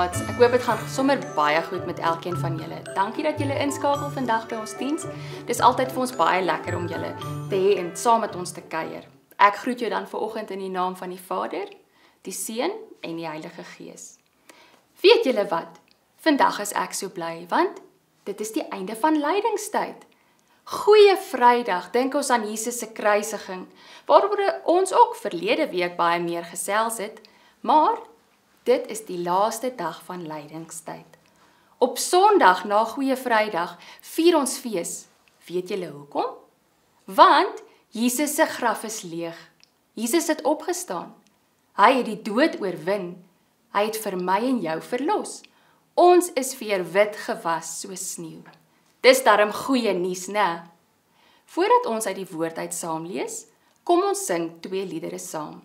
maats. Ek hoop dit gaan sommer baie goed met elkeen van julle. Dankie dat julle inskakel vandag by ons diens. Dis altyd vir ons baie lekker om julle te hê en saam met ons te kuier. Ek groet jou dan vanoggend in die naam van die Vader, die Seun en die Heilige Gees. Weet julle wat? Vandag is ek so bly, want dit is die einde van lydingstyd. Goeie Vrydag, dink ons aan Jesus se kruisiging, waaroor ons ook verlede week baie meer gesels het, maar dit is die laaste dag van lydingstyd. Op Sondag na Goeie Vrydag vier ons fees. Weet julle hoekom? Want Jesus se graf is leeg. Jesus het opgestaan. Hy het die dood oorwin. Hy het vir my en jou verlos. Ons is weer wit gewas soos sneeu. Dis darm goeie nuus, né? Voordat ons uit die woord uit saam lees, kom ons sing 2 liedere saam.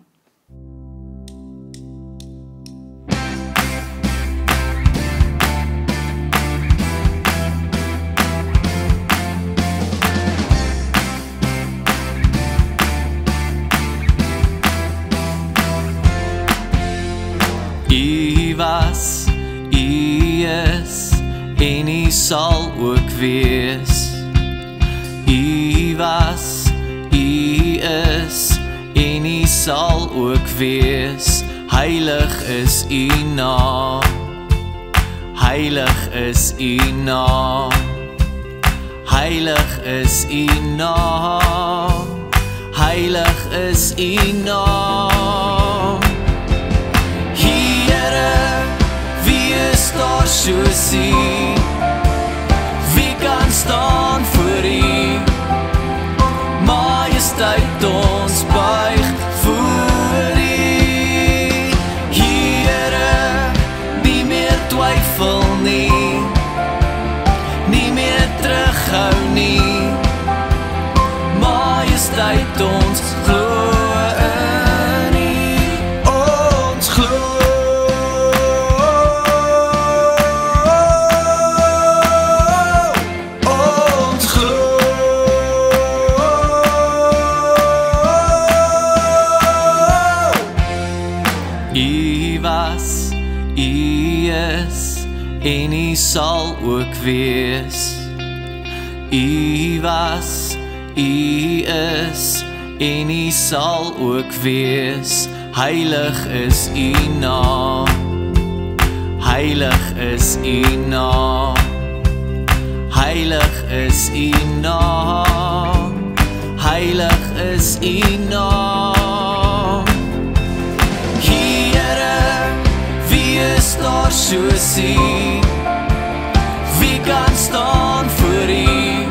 U was, U is, en U sal ook wees. U was, U is, en U sal ook wees. Heilig is U naam. Heilig is U naam. Heilig is U naam. Heilig is U naam. Wie is daar soos U? Wie kan staan voor U? Majesteit, ons buig voor U. Here, nie meer twyfel nie, nie meer terughou nie. Majesteit, ons glo in U. Ons glo. En U sal ook wees. U was, U is, en U sal ook wees. Heilig is U naam. Heilig is U naam. Heilig is U naam. Heilig is U naam. Wie is daar soos U? Wie kan staan voor U?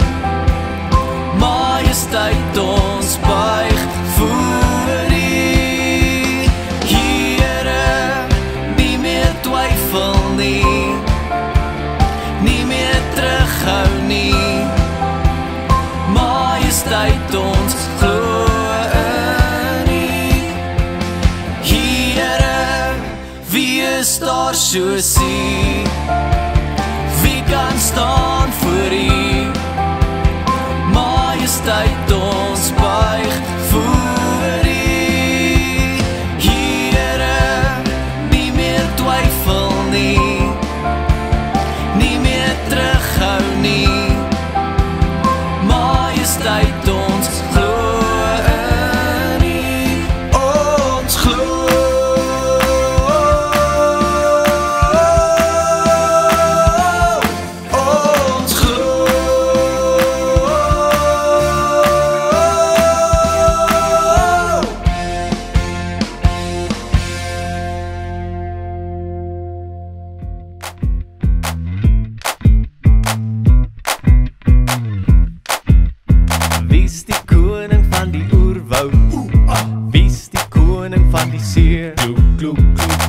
Majesteit, ons buig voor U. Here, nie meer twyfel nie, nie meer terughou nie. Majesteit, ons glo in U. Here, wie is daar soos U? Wie kan staan voor U? Majesteit, ons buig voor U. Here, nie meer twyfel nie, nie meer terughou nie. Majesteit, ons glo in U. Ons glo.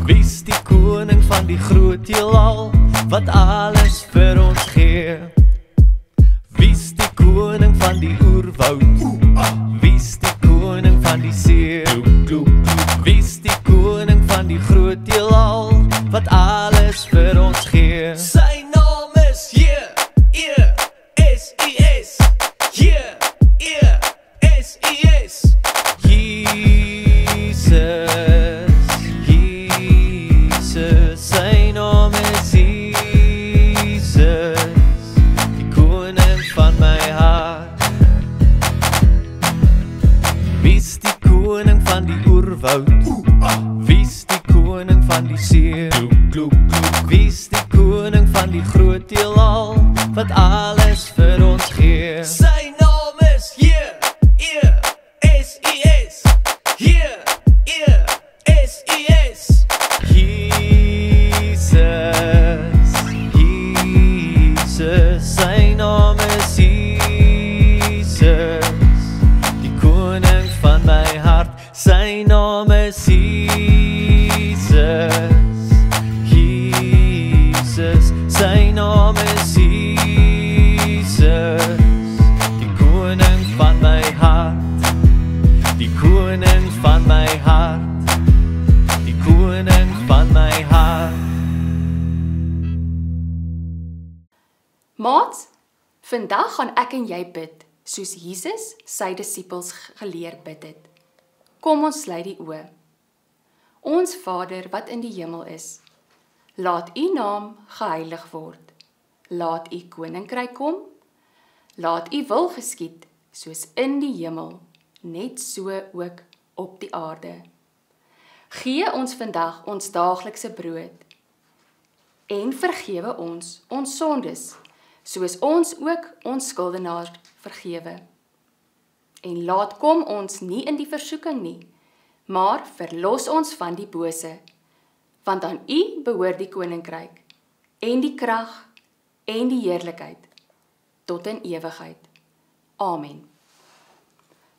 Wie's die koning van die groot heelal, wat alles vir ons gee? Wie's die koning van die oerwoud? Wie's die koning van die see? Wie's die koning van die groot heelal, wat alles vir ons gee? Sy naam is J-E-S-I-S. J-E-S-I-S. Jesus, sy naam oerwoud? Wie's die koning van die see? Wie's die koning van die groot heelal wat alles vir ons gee? Sy naam is J-E-S-I-S. J-E-S-I-S. Jesus, sy naam is Jesus, die koning van my hart, sy naam is Jesus. Jesus, sy naam is Jesus, die koning van my hart, die koning van my hart, die koning van my hart. Maats, vandag gaan ek en jy bid, soos Jesus sy disippels geleer bid het. Kom ons sluit die oë. Ons Vader wat in die hemel is, laat u naam geheilig word. Laat u koninkryk kom. Laat u wil geskied, soos in die hemel, net so ook op die aarde. Gee ons vandag ons daaglikse brood en vergewe ons sondes, soos ons ook ons skuldenaars vergewe. En laat kom ons nie in die versoeking nie, maar verlos ons van die bose, want aan u behoort die koninkryk, en die krag, en die heerlikheid, tot in ewigheid. Amen.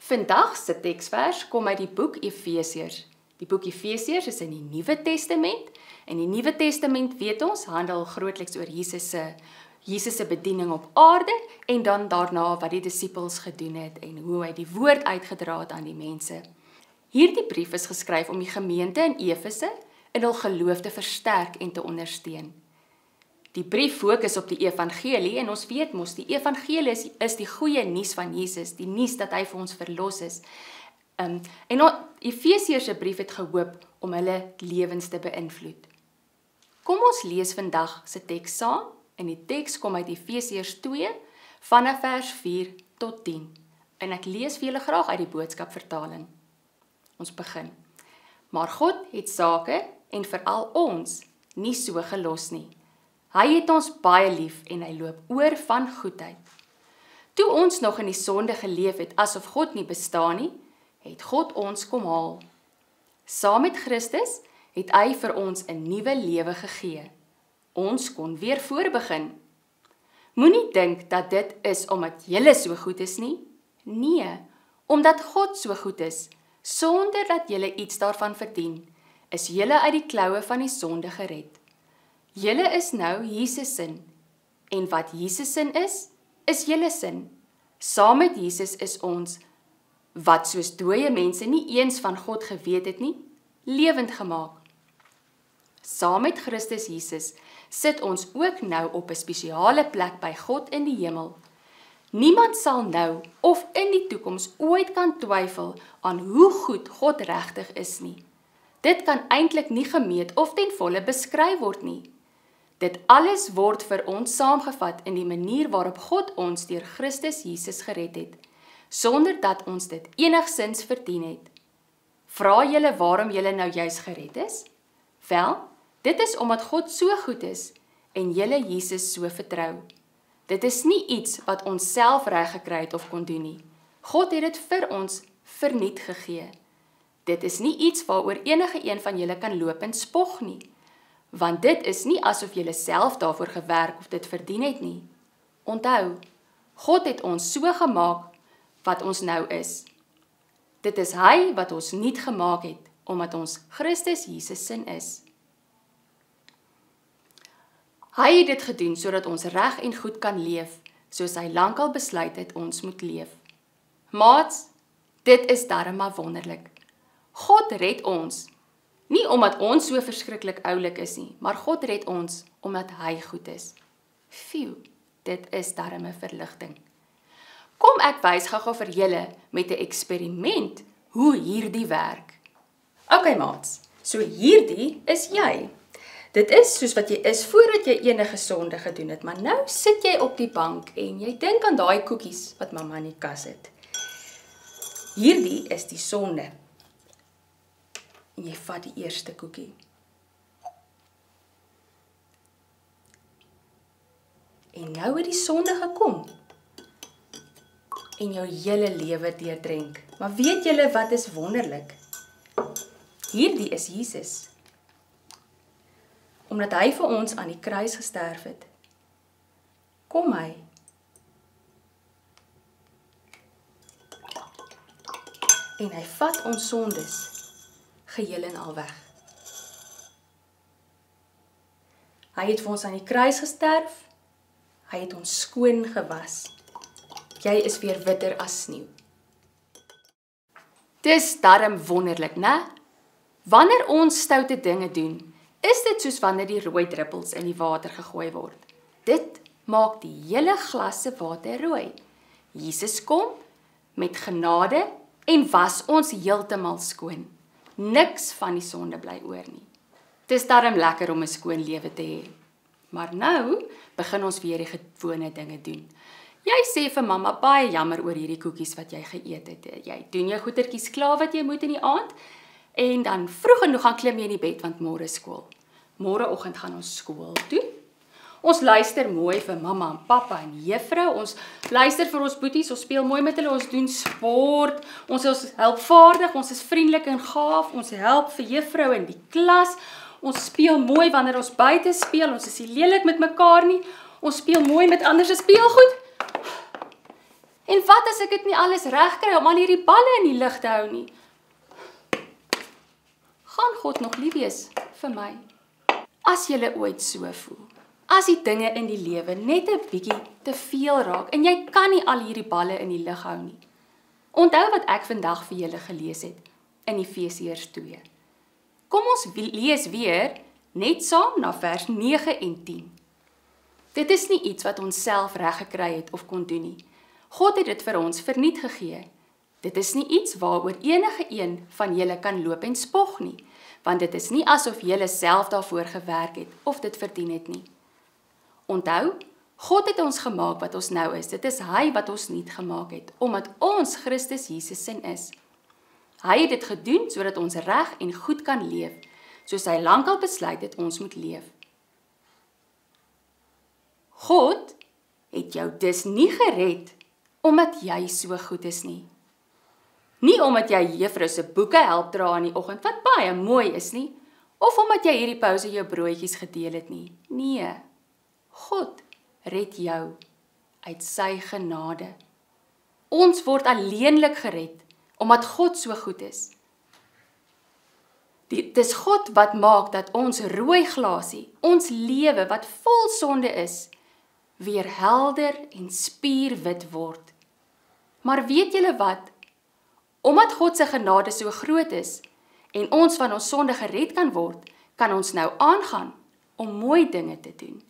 Vandag se teksvers kom uit die boek Efesiërs. Die boek Efesiërs is in die Nuwe Testament, en die Nuwe Testament, weet ons, handel grootliks oor Jesus se bediening op aarde, en dan daarna wat die disippels gedoen het, en hoe hy die woord uitgedra het aan die mense. Hierdie brief is geskryf om die gemeente in Efese in hul geloof te versterk en te ondersteun. Die brief fokus op die evangelie, en ons weet mos, die evangelie is die goeie nuus van Jesus, die nuus dat hy vir ons verlos is. En Efesiërs se brief het gehoop om hulle lewens te beïnvloed. Kom ons lees vandag se teks saam, en die teks kom uit Efesiërs 2, vanaf vers 4 tot 10. En ek lees vir julle graag uit die boodskapvertaling. Ons begin. Maar God het sake, en veral ons, nie so gelos nie. Hy het ons baie lief, en hy loop oor van goedheid. Toe ons nog in die sonde geleef het, asof God nie bestaan nie, het God ons kom haal. Saam met Christus het hy vir ons 'n nuwe lewe gegee. Ons kon weer voorbegin. Moenie dink dat dit is omdat julle so goed is nie. Nee, omdat God so goed is, sonder dat julle iets daarvan verdien, is julle uit die kloue van die sonde gered. Julle is nou Jesus sin, en wat Jesus sin is julle sin. Saam met Jesus is ons, wat soos dooie mense nie eens van God geweet het nie, lewend gemaak. Saam met Christus Jesus sit ons ook nou op 'n spesiale plek by God in die hemel. Niemand sal nou of in die toekoms ooit kan twyfel aan hoe goed God regtig is nie. Dit kan eintlik nie gemeet of ten volle beskryf word nie. Dit alles word vir ons saamgevat in die manier waarop God ons deur Christus Jesus gered het, sonder dat ons dit enigsins verdien het. Vra julle waarom julle nou juis gered is? Wel, dit is omdat God so goed is en julle Jesus so vertrou. Dit is nie iets wat ons self reg gekry het of kon doen nie. God het dit vir ons verniet gegee. Dit is nie iets waaroor enige een van julle kan loop en spog nie, want dit is nie asof julle self daarvoor gewerk of dit verdien het nie. Onthou, God het ons so gemaak wat ons nou is. Dit is hy wat ons nuut gemaak het, omdat ons Christus Jesus sin is. Hy het dit gedoen sodat ons reg en goed kan leef, soos hy lankal besluit het ons moet leef. Maats, dit is darm maar wonderlik. God red ons, nie omdat ons so verskriklik oulik is nie, maar God red ons omdat hy goed is. Phew, dit is darm 'n verligting. Kom ek wys gou vir julle met 'n eksperiment hoe hierdie werk. OK maats, so hierdie is jy. Dit is soos wat jy is voordat jy enige sonde gedoen het, maar nou sit jy op die bank en jy dink aan daai koekies wat mamma in die kas het. Hierdie is die sonde. En jy vat die eerste koekie. En nou het die sonde gekom. En jou hele lewe deurdrenk. Maar weet julle wat is wonderlik? Hierdie is Jesus. Omdat hy vir ons aan die kruis gesterf het, kom hy. En hy vat ons sondes geheel en al weg. Hy het vir ons aan die kruis gesterf, hy het ons skoon gewas. Jy is weer witter as sneeu. Dis darm wonderlik, né? Wanneer ons stoute dinge doen, is dit soos wanneer die rooi druppels in die water gegooi word. Dit maak die hele glas se water rooi. Jesus kom met genade en was ons heeltemal skoon. Niks van die sonde bly oor nie. Dis darm lekker om 'n skoon lewe te hê. Maar nou begin ons weer die gewone dinge doen. Jy sê vir mamma baie jammer oor hierdie koekies wat jy geëet het. Jy doen jou goetertjies klaar wat jy moet in die aand en dan vroeg genoeg gaan klim jy in die bed want môre is skool. Môreoggend gaan ons skool toe. Ons luister mooi vir mamma en pappa en juffrou. Ons luister vir ons boeties, ons speel mooi met hulle, ons doen sport. Ons is helpvaardig, ons is vriendelik en gaaf. Ons help vir juffrou in die klas. Ons speel mooi wanneer ons buite speel. Ons is nie lelik met mekaar nie. Ons speel mooi met ander se speelgoed. En wat as ek dit nie alles reg kry om al hierdie balle in die lug te hou nie? Gaan God nog lief wees vir my? As jy ooit so voel, as die dinge in die lewe net 'n bietjie te veel raak en jy kan nie al hierdie balle in die lug hou nie. Onthou wat ek vandag vir julle gelees het in Efesiërs 2. Kom ons lees weer net saam na vers 9 en 10. Dit is nie iets wat ons self reg gekry het of kon doen nie. God het dit vir ons verniet gegee. Dit is nie iets waaroor enige een van julle kan loop en spog nie, want dit is nie asof julle self daarvoor gewerk het of dit verdien het nie. Onthou, God het ons gemaak wat ons nou is. Dit is hy wat ons nuut gemaak het, omdat ons Christus Jesus sin is. Hy het dit gedoen sodat ons reg en goed kan leef, soos hy lankal besluit het ons moet leef. God het jou dus nie gered omdat jy so goed is nie. Nie omdat jy juffrou se boeke help dra in die oggend wat baie mooi is nie, of omdat jy hierdie pouse jou broodjies gedeel het nie. Nee, God red jou uit sy genade. Ons word alleenlik gered omdat God so goed is. Dis God wat maak dat ons rooi glasie, ons lewe wat vol sonde is, weer helder en spierwit word. Maar weet julle wat? Omdat God se genade so groot is en ons van ons sonde gered kan word, kan ons nou aangaan om mooi dinge te doen.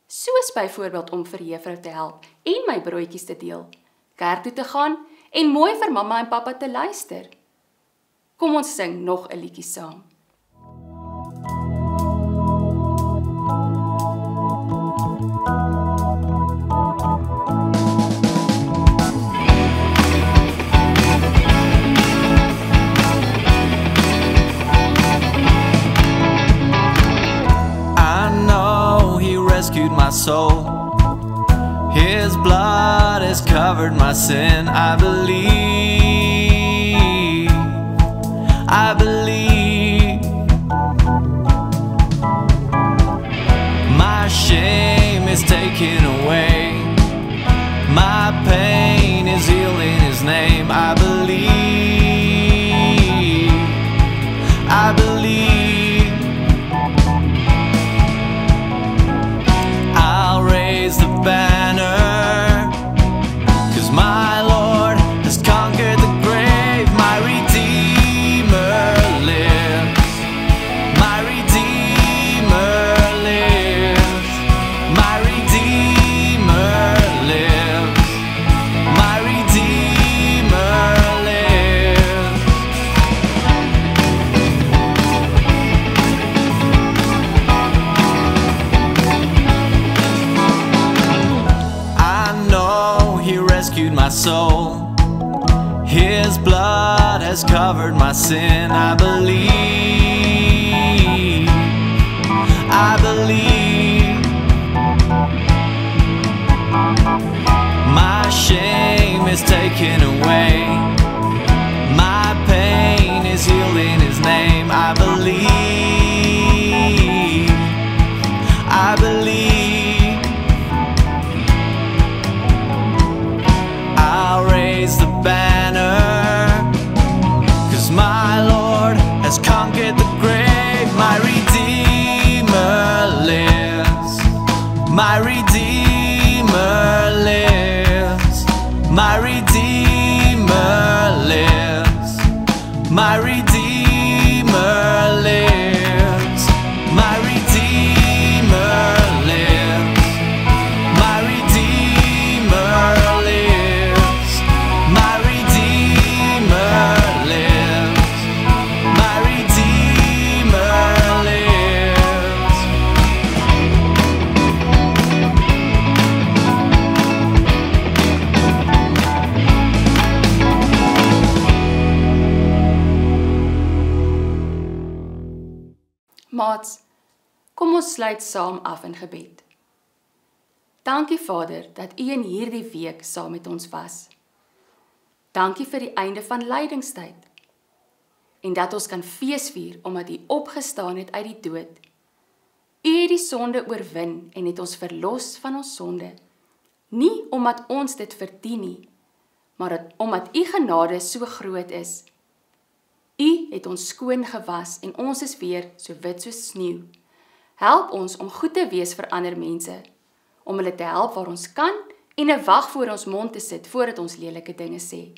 Soos byvoorbeeld om vir juffrou te help en my broodjies te deel, kerk toe te gaan en mooi vir mamma en pappa te luister. Kom ons sing nog 'n liedjie saam. Rescued my soul. His blood has covered my sin. I believe. My shame is taken away. My pain is healed in his name. I believe. I'll raise the banner, 'cause my Lord has conquered the grave. My Redeemer lives. My Redeemer lives. My Redeemer lives. My Redeemer has covered my sin. I believe, I believe. My shame is taken away. My pain is healed in His name. I believe, I believe. I'll raise the banner, 'cause my Lord has conquered the grave. My Redeemer lives. My Redeemer lives. My Redeemer lives. My Redeemer lives. My Redeemer lives. My Redeemer lives. My Redeemer lives. My Redeemer lives. Maats, kom ons sluit saam af in gebed. Dankie Vader dat U in hierdie week saam met ons was. Dankie vir die einde van lydingstyd en dat ons kan feesvier omdat U opgestaan het uit die dood. U het die sonde oorwin en het ons verlos van ons sonde. Nie omdat ons dit verdien nie, maar omdat U genade so groot is. U het ons skoon gewas en ons is weer so wit soos sneeu. Help ons om goed te wees vir ander mense, om hulle te help waar ons kan en 'n wag voor ons mond te sit voordat ons lelike dinge sê.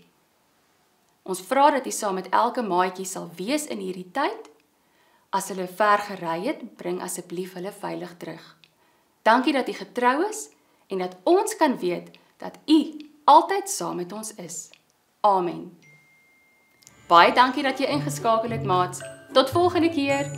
Ons vra dat U saam met elke maatjie sal wees in hierdie tyd. As hulle ver gery het, bring asseblief hulle veilig terug. Dankie dat U getrou is en dat ons kan weet dat U altyd saam met ons is. Amen. Baie dankie dat jy ingeskakel het, maats. Tot volgende keer.